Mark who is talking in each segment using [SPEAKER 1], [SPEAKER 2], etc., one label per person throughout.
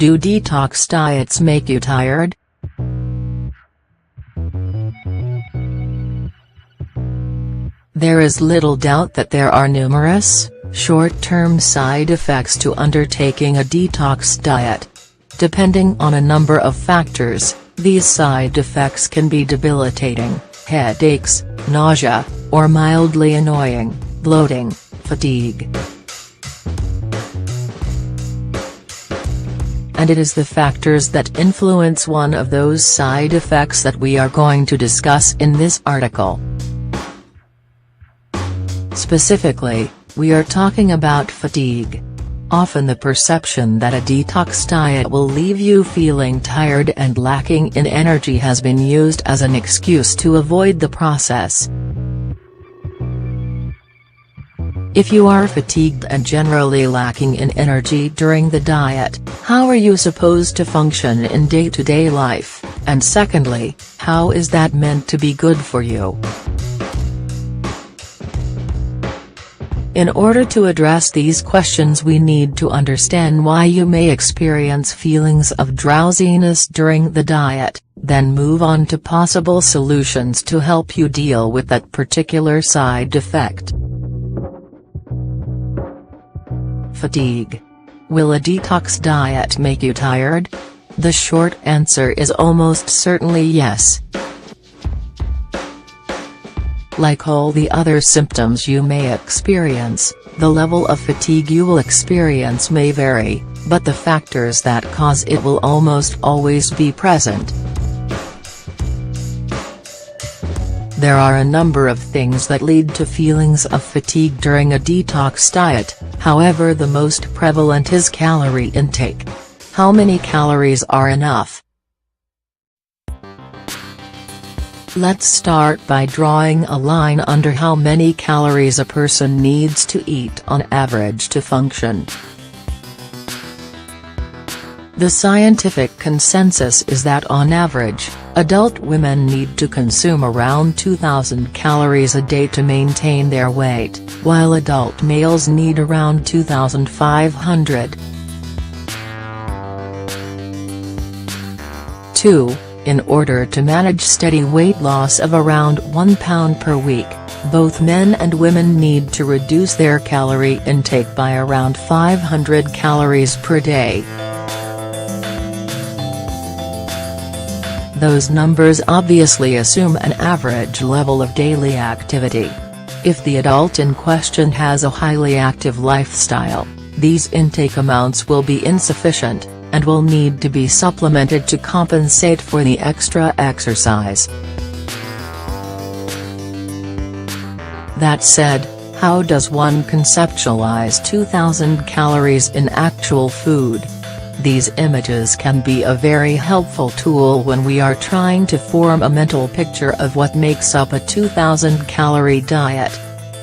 [SPEAKER 1] Do detox diets make you tired? There is little doubt that there are numerous, short-term side effects to undertaking a detox diet. Depending on a number of factors, these side effects can be debilitating, headaches, nausea, or mildly annoying, bloating, fatigue. And it is the factors that influence one of those side effects that we are going to discuss in this article. Specifically, we are talking about fatigue. Often the perception that a detox diet will leave you feeling tired and lacking in energy has been used as an excuse to avoid the process. If you are fatigued and generally lacking in energy during the diet, how are you supposed to function in day-to-day life, and secondly, how is that meant to be good for you? In order to address these questions, we need to understand why you may experience feelings of drowsiness during the diet, then move on to possible solutions to help you deal with that particular side effect. Fatigue. Will a detox diet make you tired? The short answer is almost certainly yes. Like all the other symptoms you may experience, the level of fatigue you will experience may vary, but the factors that cause it will almost always be present. There are a number of things that lead to feelings of fatigue during a detox diet, however the most prevalent is calorie intake. How many calories are enough? Let's start by drawing a line under how many calories a person needs to eat on average to function. The scientific consensus is that on average, adult women need to consume around 2,000 calories a day to maintain their weight, while adult males need around 2,500. 2. In order to manage steady weight loss of around 1 pound per week, both men and women need to reduce their calorie intake by around 500 calories per day. Those numbers obviously assume an average level of daily activity. If the adult in question has a highly active lifestyle, these intake amounts will be insufficient, and will need to be supplemented to compensate for the extra exercise. That said, how does one conceptualize 2,000 calories in actual food? These images can be a very helpful tool when we are trying to form a mental picture of what makes up a 2,000 calorie diet.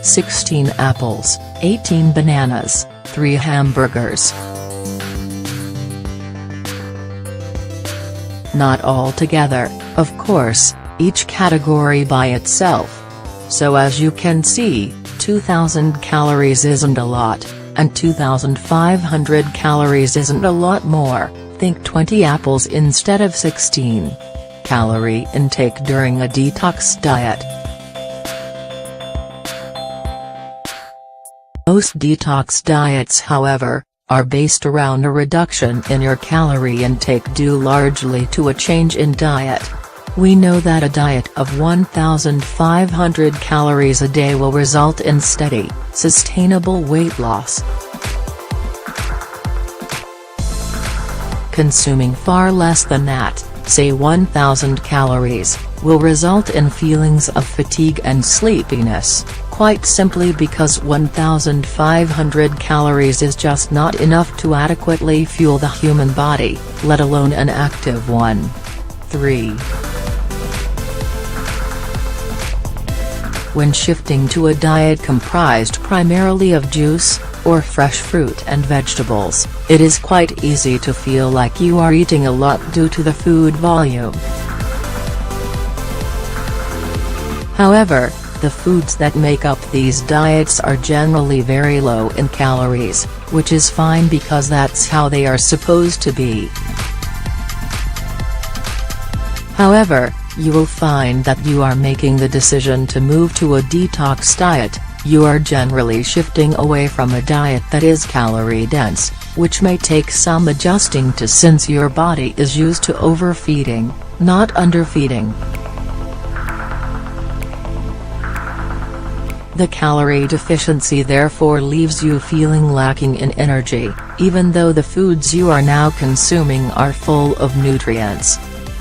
[SPEAKER 1] 16 apples, 18 bananas, 3 hamburgers. Not all together, of course, each category by itself. So as you can see, 2,000 calories isn't a lot, and 2,500 calories isn't a lot more. Think 20 apples instead of 16. Calorie intake during a detox diet. Most detox diets, however, are based around a reduction in your calorie intake due largely to a change in diet. We know that a diet of 1,500 calories a day will result in steady, sustainable weight loss. Consuming far less than that, say 1,000 calories, will result in feelings of fatigue and sleepiness, quite simply because 1,500 calories is just not enough to adequately fuel the human body, let alone an active one. 3. When shifting to a diet comprised primarily of juice, or fresh fruit and vegetables, it is quite easy to feel like you are eating a lot due to the food volume. However, The foods that make up these diets are generally very low in calories, which is fine because that's how they are supposed to be. However, you will find that you are making the decision to move to a detox diet. You are generally shifting away from a diet that is calorie-dense, which may take some adjusting to since your body is used to overfeeding, not underfeeding. The calorie deficiency therefore leaves you feeling lacking in energy, even though the foods you are now consuming are full of nutrients.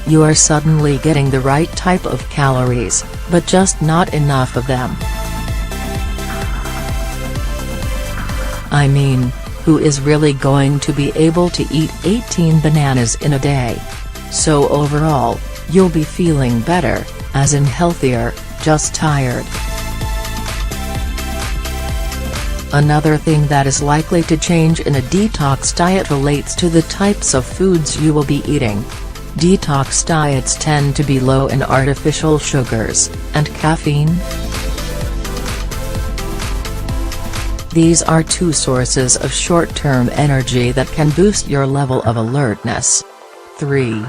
[SPEAKER 1] You are suddenly getting the right type of calories, but just not enough of them. I mean, who is really going to be able to eat 18 bananas in a day? So overall, you'll be feeling better, as in healthier, just tired. Another thing that is likely to change in a detox diet relates to the types of foods you will be eating. Detox diets tend to be low in artificial sugars, and caffeine. These are two sources of short-term energy that can boost your level of alertness. 3.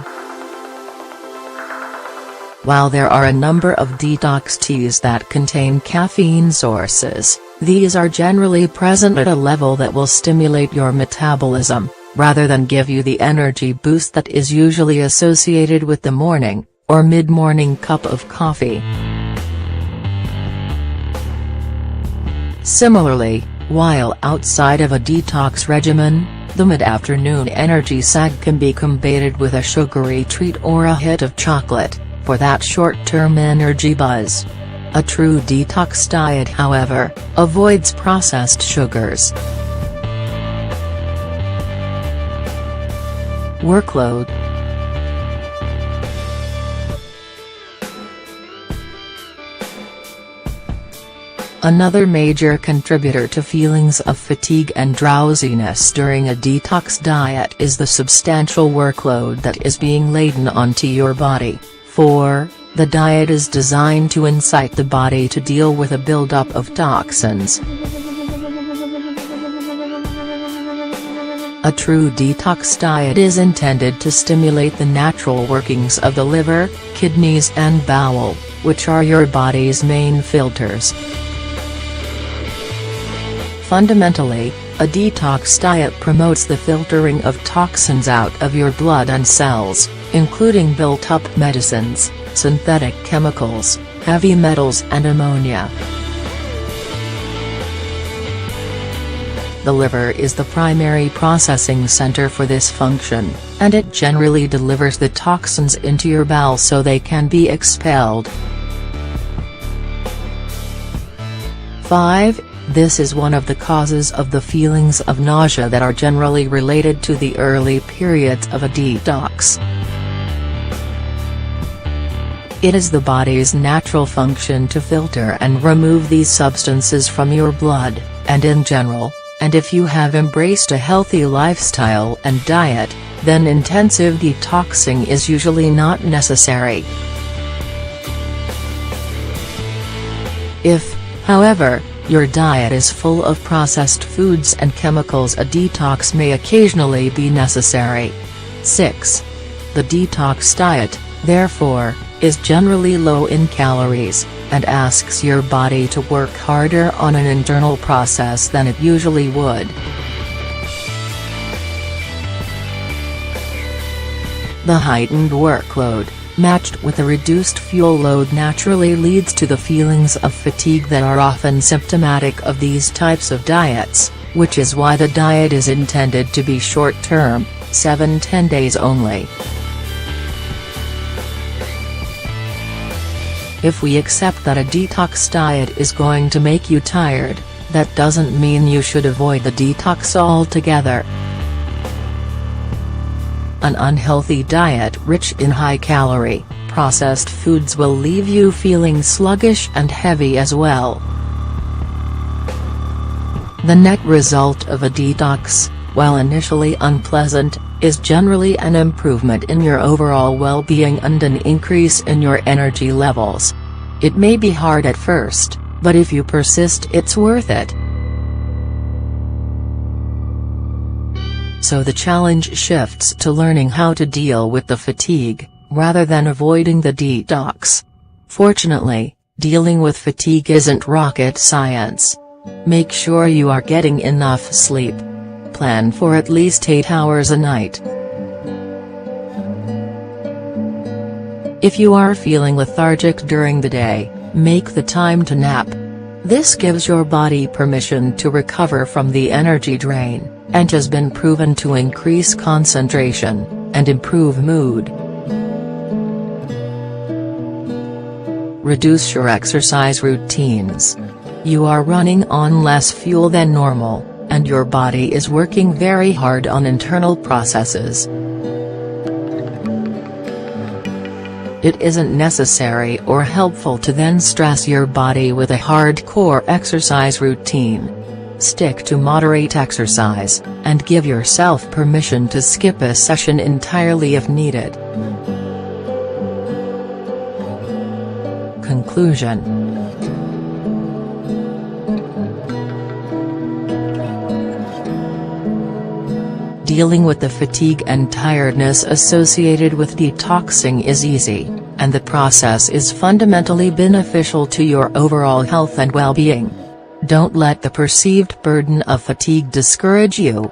[SPEAKER 1] While there are a number of detox teas that contain caffeine sources, these are generally present at a level that will stimulate your metabolism, rather than give you the energy boost that is usually associated with the morning, or mid-morning cup of coffee. Similarly, while outside of a detox regimen, the mid-afternoon energy sag can be combated with a sugary treat or a hit of chocolate, for that short-term energy buzz. A true detox diet, however, avoids processed sugars. Workload. Another major contributor to feelings of fatigue and drowsiness during a detox diet is the substantial workload that is being laden onto your body. 4. The diet is designed to incite the body to deal with a buildup of toxins. A true detox diet is intended to stimulate the natural workings of the liver, kidneys and bowel, which are your body's main filters. Fundamentally, a detox diet promotes the filtering of toxins out of your blood and cells, including built-up medicines, synthetic chemicals, heavy metals and ammonia. The liver is the primary processing center for this function, and it generally delivers the toxins into your bowel so they can be expelled. 5. This is one of the causes of the feelings of nausea that are generally related to the early periods of a detox. It is the body's natural function to filter and remove these substances from your blood, and in general, and if you have embraced a healthy lifestyle and diet, then intensive detoxing is usually not necessary. If, however, your diet is full of processed foods and chemicals, a detox may occasionally be necessary. 6. The detox diet, therefore, is generally low in calories, and asks your body to work harder on an internal process than it usually would. The heightened workload, matched with a reduced fuel load, naturally leads to the feelings of fatigue that are often symptomatic of these types of diets, which is why the diet is intended to be short-term, 7–10 days only. If we accept that a detox diet is going to make you tired, that doesn't mean you should avoid the detox altogether. An unhealthy diet rich in high-calorie, processed foods will leave you feeling sluggish and heavy as well. The net result of a detox, while initially unpleasant, is generally an improvement in your overall well-being and an increase in your energy levels. It may be hard at first, but if you persist it's worth it. So the challenge shifts to learning how to deal with the fatigue, rather than avoiding the detox. Fortunately, dealing with fatigue isn't rocket science. Make sure you are getting enough sleep. Plan for at least 8 hours a night. If you are feeling lethargic during the day, make the time to nap. This gives your body permission to recover from the energy drain, and has been proven to increase concentration, and improve mood. Reduce your exercise routines. You are running on less fuel than normal, and your body is working very hard on internal processes. It isn't necessary or helpful to then stress your body with a hardcore exercise routine. Stick to moderate exercise, and give yourself permission to skip a session entirely if needed. Conclusion. Dealing with the fatigue and tiredness associated with detoxing is easy, and the process is fundamentally beneficial to your overall health and well-being. Don't let the perceived burden of fatigue discourage you.